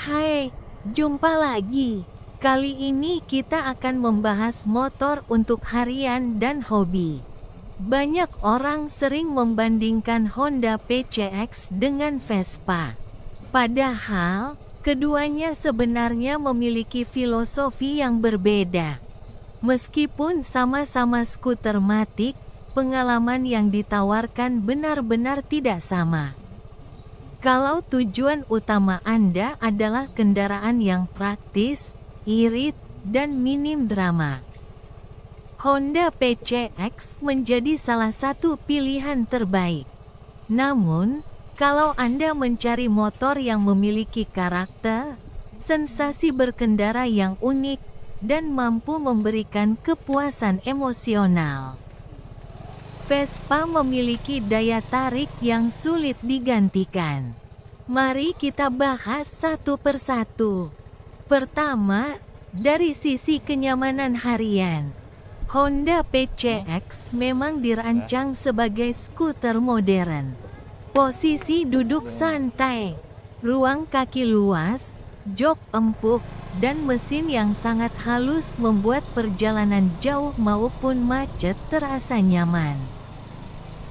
Hai, jumpa lagi. Kali ini kita akan membahas motor untuk harian dan hobi. Banyak orang sering membandingkan Honda PCX dengan Vespa. Padahal, keduanya sebenarnya memiliki filosofi yang berbeda. Meskipun sama-sama skuter matic, pengalaman yang ditawarkan benar-benar tidak sama. Kalau tujuan utama Anda adalah kendaraan yang praktis, irit, dan minim drama, Honda PCX menjadi salah satu pilihan terbaik. Namun, kalau Anda mencari motor yang memiliki karakter, sensasi berkendara yang unik, dan mampu memberikan kepuasan emosional, Vespa memiliki daya tarik yang sulit digantikan. Mari kita bahas satu persatu. Pertama, dari sisi kenyamanan harian, Honda PCX memang dirancang sebagai skuter modern. Posisi duduk santai, ruang kaki luas, jok empuk, dan mesin yang sangat halus membuat perjalanan jauh maupun macet terasa nyaman.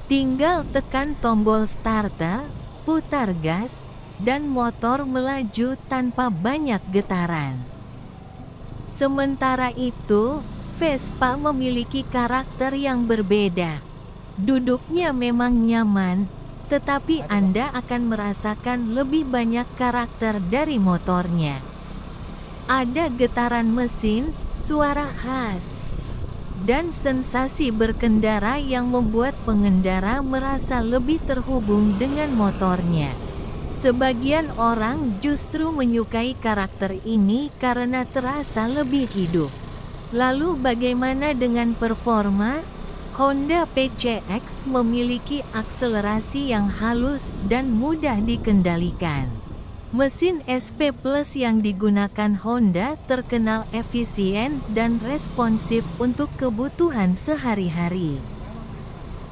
Tinggal tekan tombol starter, putar gas, dan motor melaju tanpa banyak getaran. Sementara itu, Vespa memiliki karakter yang berbeda. Duduknya memang nyaman, tetapi Anda akan merasakan lebih banyak karakter dari motornya. Ada getaran mesin, suara khas, dan sensasi berkendara yang membuat pengendara merasa lebih terhubung dengan motornya. Sebagian orang justru menyukai karakter ini karena terasa lebih hidup. Lalu bagaimana dengan performa? Honda PCX memiliki akselerasi yang halus dan mudah dikendalikan. Mesin SP Plus yang digunakan Honda terkenal efisien dan responsif untuk kebutuhan sehari-hari.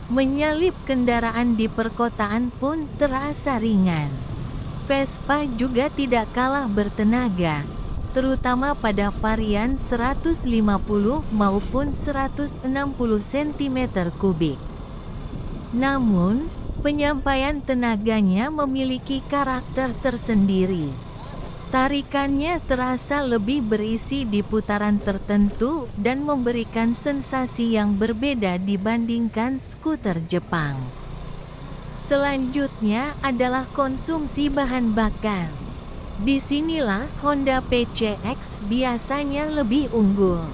Menyalip kendaraan di perkotaan pun terasa ringan. Vespa juga tidak kalah bertenaga, terutama pada varian 150 maupun 160 cm3. Namun, penyampaian tenaganya memiliki karakter tersendiri. Tarikannya terasa lebih berisi di putaran tertentu dan memberikan sensasi yang berbeda dibandingkan skuter Jepang. Selanjutnya adalah konsumsi bahan bakar. Disinilah Honda PCX biasanya lebih unggul.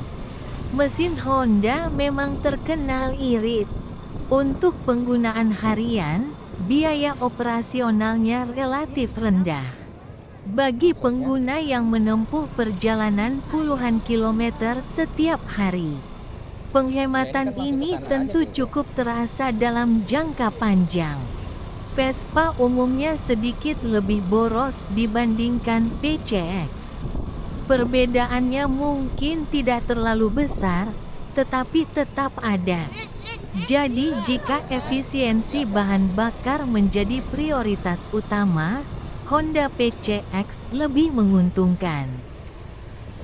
Mesin Honda memang terkenal irit. Untuk penggunaan harian, biaya operasionalnya relatif rendah. Bagi pengguna yang menempuh perjalanan puluhan kilometer setiap hari, penghematan ini tentu cukup terasa dalam jangka panjang. Vespa umumnya sedikit lebih boros dibandingkan PCX. Perbedaannya mungkin tidak terlalu besar, tetapi tetap ada. Jadi jika efisiensi bahan bakar menjadi prioritas utama, Honda PCX lebih menguntungkan.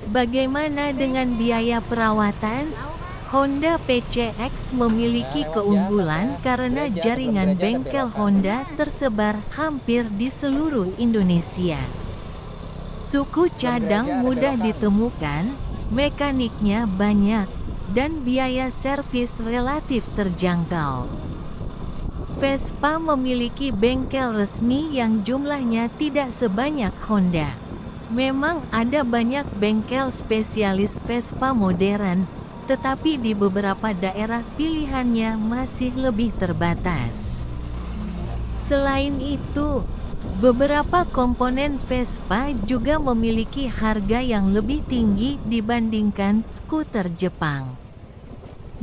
Bagaimana dengan biaya perawatan? Honda PCX memiliki keunggulan karena jaringan bengkel Honda tersebar hampir di seluruh Indonesia. Suku cadang mudah ditemukan, mekaniknya banyak, dan biaya servis relatif terjangkau. Vespa memiliki bengkel resmi yang jumlahnya tidak sebanyak Honda. Memang ada banyak bengkel spesialis Vespa modern, tetapi di beberapa daerah pilihannya masih lebih terbatas. Selain itu, beberapa komponen Vespa juga memiliki harga yang lebih tinggi dibandingkan skuter Jepang.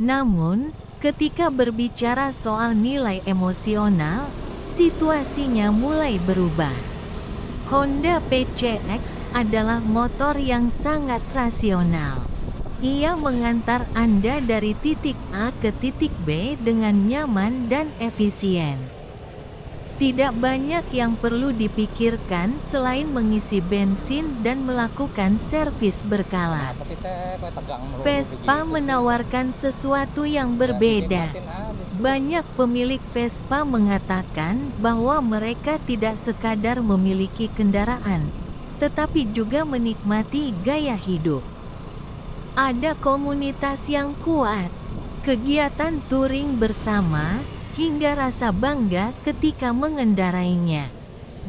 Namun, ketika berbicara soal nilai emosional, situasinya mulai berubah. Honda PCX adalah motor yang sangat rasional. Ia mengantar Anda dari titik A ke titik B dengan nyaman dan efisien. Tidak banyak yang perlu dipikirkan selain mengisi bensin dan melakukan servis berkala. Vespa menawarkan sesuatu yang berbeda. Banyak pemilik Vespa mengatakan bahwa mereka tidak sekadar memiliki kendaraan, tetapi juga menikmati gaya hidup. Ada komunitas yang kuat, kegiatan touring bersama, hingga rasa bangga ketika mengendarainya.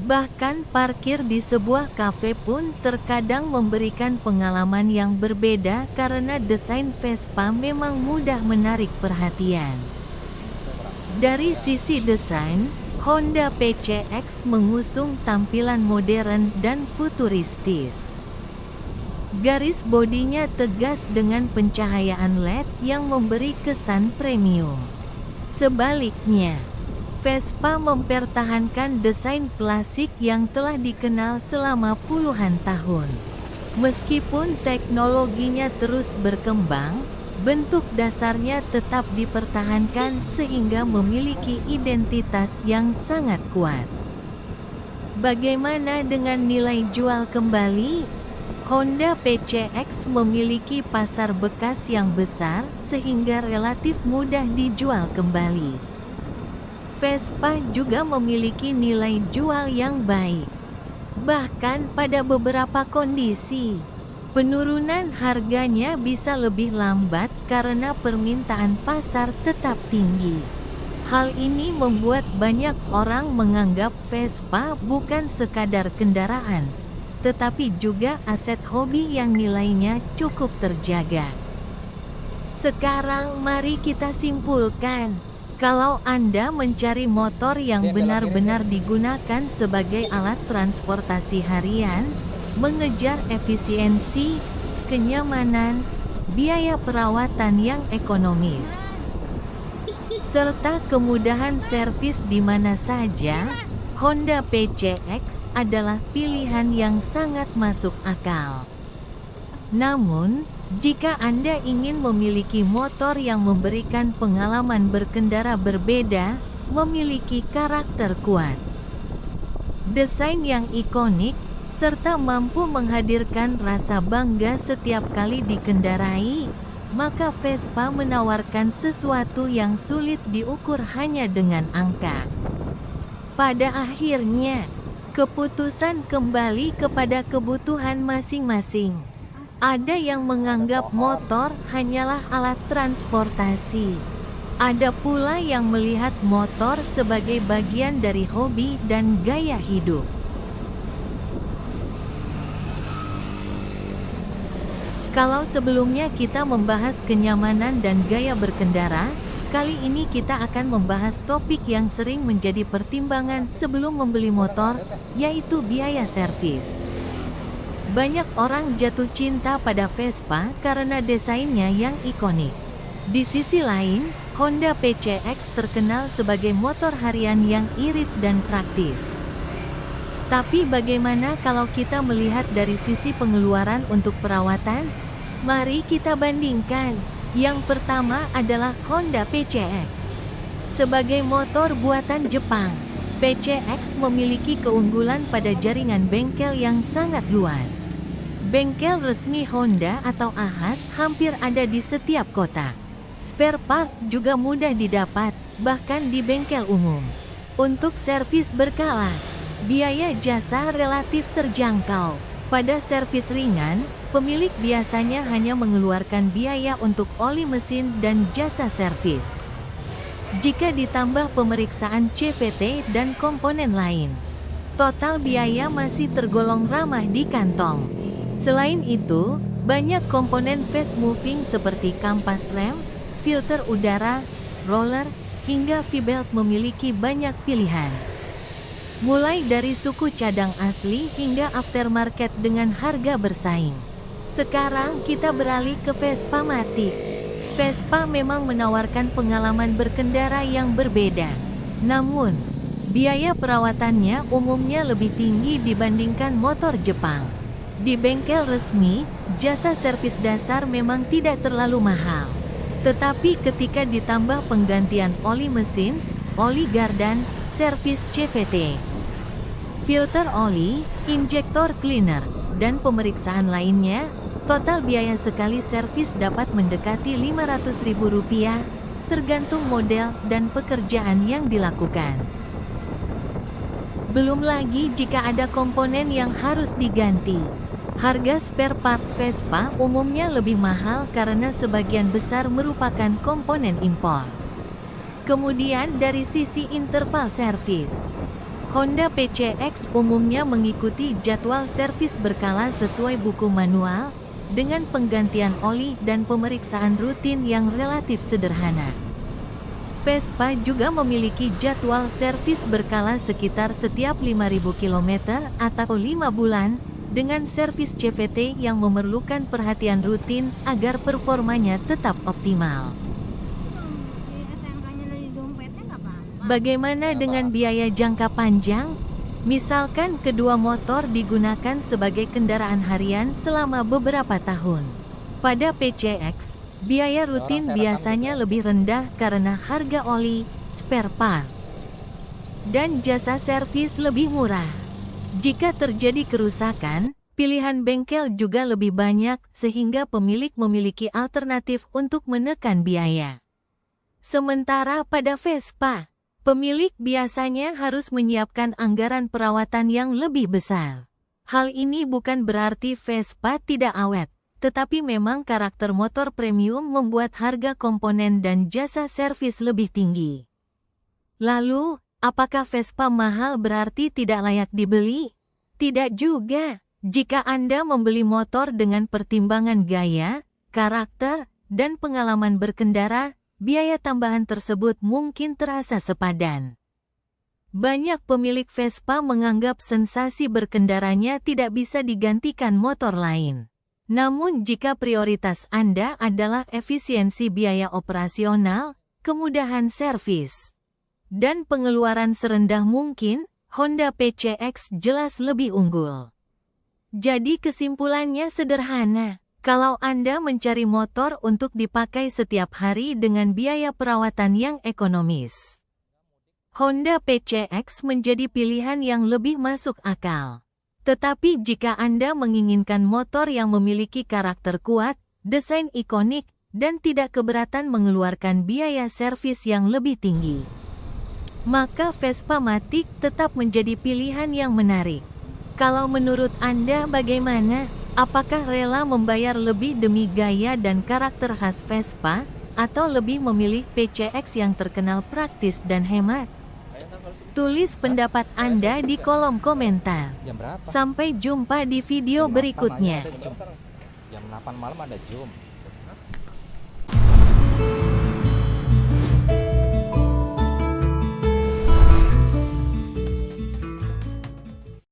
Bahkan parkir di sebuah kafe pun terkadang memberikan pengalaman yang berbeda karena desain Vespa memang mudah menarik perhatian. Dari sisi desain, Honda PCX mengusung tampilan modern dan futuristis. Garis bodinya tegas dengan pencahayaan LED yang memberi kesan premium. Sebaliknya, Vespa mempertahankan desain klasik yang telah dikenal selama puluhan tahun. Meskipun teknologinya terus berkembang, bentuk dasarnya tetap dipertahankan sehingga memiliki identitas yang sangat kuat. Bagaimana dengan nilai jual kembali? Honda PCX memiliki pasar bekas yang besar sehingga relatif mudah dijual kembali. Vespa juga memiliki nilai jual yang baik. Bahkan pada beberapa kondisi, penurunan harganya bisa lebih lambat karena permintaan pasar tetap tinggi. Hal ini membuat banyak orang menganggap Vespa bukan sekadar kendaraan, tetapi juga aset hobi yang nilainya cukup terjaga. Sekarang mari kita simpulkan, kalau Anda mencari motor yang benar-benar digunakan sebagai alat transportasi harian, mengejar efisiensi, kenyamanan, biaya perawatan yang ekonomis, serta kemudahan servis di mana saja, Honda PCX adalah pilihan yang sangat masuk akal. Namun, jika Anda ingin memiliki motor yang memberikan pengalaman berkendara berbeda, memiliki karakter kuat, desain yang ikonik, serta mampu menghadirkan rasa bangga setiap kali dikendarai, maka Vespa menawarkan sesuatu yang sulit diukur hanya dengan angka. Pada akhirnya, keputusan kembali kepada kebutuhan masing-masing. Ada yang menganggap motor hanyalah alat transportasi. Ada pula yang melihat motor sebagai bagian dari hobi dan gaya hidup. Kalau sebelumnya kita membahas kenyamanan dan gaya berkendara, kali ini kita akan membahas topik yang sering menjadi pertimbangan sebelum membeli motor, yaitu biaya servis. Banyak orang jatuh cinta pada Vespa karena desainnya yang ikonik. Di sisi lain, Honda PCX terkenal sebagai motor harian yang irit dan praktis. Tapi bagaimana kalau kita melihat dari sisi pengeluaran untuk perawatan? Mari kita bandingkan. Yang pertama adalah Honda PCX. Sebagai motor buatan Jepang, PCX memiliki keunggulan pada jaringan bengkel yang sangat luas. Bengkel resmi Honda atau AHAS hampir ada di setiap kota. Spare part juga mudah didapat, bahkan di bengkel umum. Untuk servis berkala, biaya jasa relatif terjangkau. Pada servis ringan, pemilik biasanya hanya mengeluarkan biaya untuk oli mesin dan jasa servis. Jika ditambah pemeriksaan CVT dan komponen lain, total biaya masih tergolong ramah di kantong. Selain itu, banyak komponen fast moving seperti kampas rem, filter udara, roller, hingga V-belt memiliki banyak pilihan. Mulai dari suku cadang asli hingga aftermarket dengan harga bersaing. Sekarang kita beralih ke Vespa Matic. Vespa memang menawarkan pengalaman berkendara yang berbeda. Namun, biaya perawatannya umumnya lebih tinggi dibandingkan motor Jepang. Di bengkel resmi, jasa servis dasar memang tidak terlalu mahal. Tetapi ketika ditambah penggantian oli mesin, oli gardan, servis CVT, filter oli, injektor cleaner, dan pemeriksaan lainnya. Total biaya sekali servis dapat mendekati Rp500.000, tergantung model dan pekerjaan yang dilakukan. Belum lagi jika ada komponen yang harus diganti. Harga spare part Vespa umumnya lebih mahal karena sebagian besar merupakan komponen impor. Kemudian dari sisi interval servis, Honda PCX umumnya mengikuti jadwal servis berkala sesuai buku manual, dengan penggantian oli dan pemeriksaan rutin yang relatif sederhana. Vespa juga memiliki jadwal servis berkala sekitar setiap 5.000 km atau 5 bulan, dengan servis CVT yang memerlukan perhatian rutin agar performanya tetap optimal. Bagaimana dengan biaya jangka panjang? Misalkan kedua motor digunakan sebagai kendaraan harian selama beberapa tahun. Pada PCX, biaya rutin biasanya lebih rendah karena harga oli, spare part, dan jasa servis lebih murah. Jika terjadi kerusakan, pilihan bengkel juga lebih banyak sehingga pemilik memiliki alternatif untuk menekan biaya. Sementara pada Vespa, pemilik biasanya harus menyiapkan anggaran perawatan yang lebih besar. Hal ini bukan berarti Vespa tidak awet, tetapi memang karakter motor premium membuat harga komponen dan jasa servis lebih tinggi. Lalu, apakah Vespa mahal berarti tidak layak dibeli? Tidak juga. Jika Anda membeli motor dengan pertimbangan gaya, karakter, dan pengalaman berkendara, biaya tambahan tersebut mungkin terasa sepadan. Banyak pemilik Vespa menganggap sensasi berkendaranya tidak bisa digantikan motor lain. Namun jika prioritas Anda adalah efisiensi biaya operasional, kemudahan servis, dan pengeluaran serendah mungkin, Honda PCX jelas lebih unggul. Jadi kesimpulannya sederhana. Kalau Anda mencari motor untuk dipakai setiap hari dengan biaya perawatan yang ekonomis, Honda PCX menjadi pilihan yang lebih masuk akal. Tetapi jika Anda menginginkan motor yang memiliki karakter kuat, desain ikonik, dan tidak keberatan mengeluarkan biaya servis yang lebih tinggi, maka Vespa Matic tetap menjadi pilihan yang menarik. Kalau menurut Anda bagaimana? Apakah rela membayar lebih demi gaya dan karakter khas Vespa, atau lebih memilih PCX yang terkenal praktis dan hemat? Tulis pendapat Anda di kolom komentar. Sampai jumpa di video berikutnya. Jam 8 malam ada Zoom.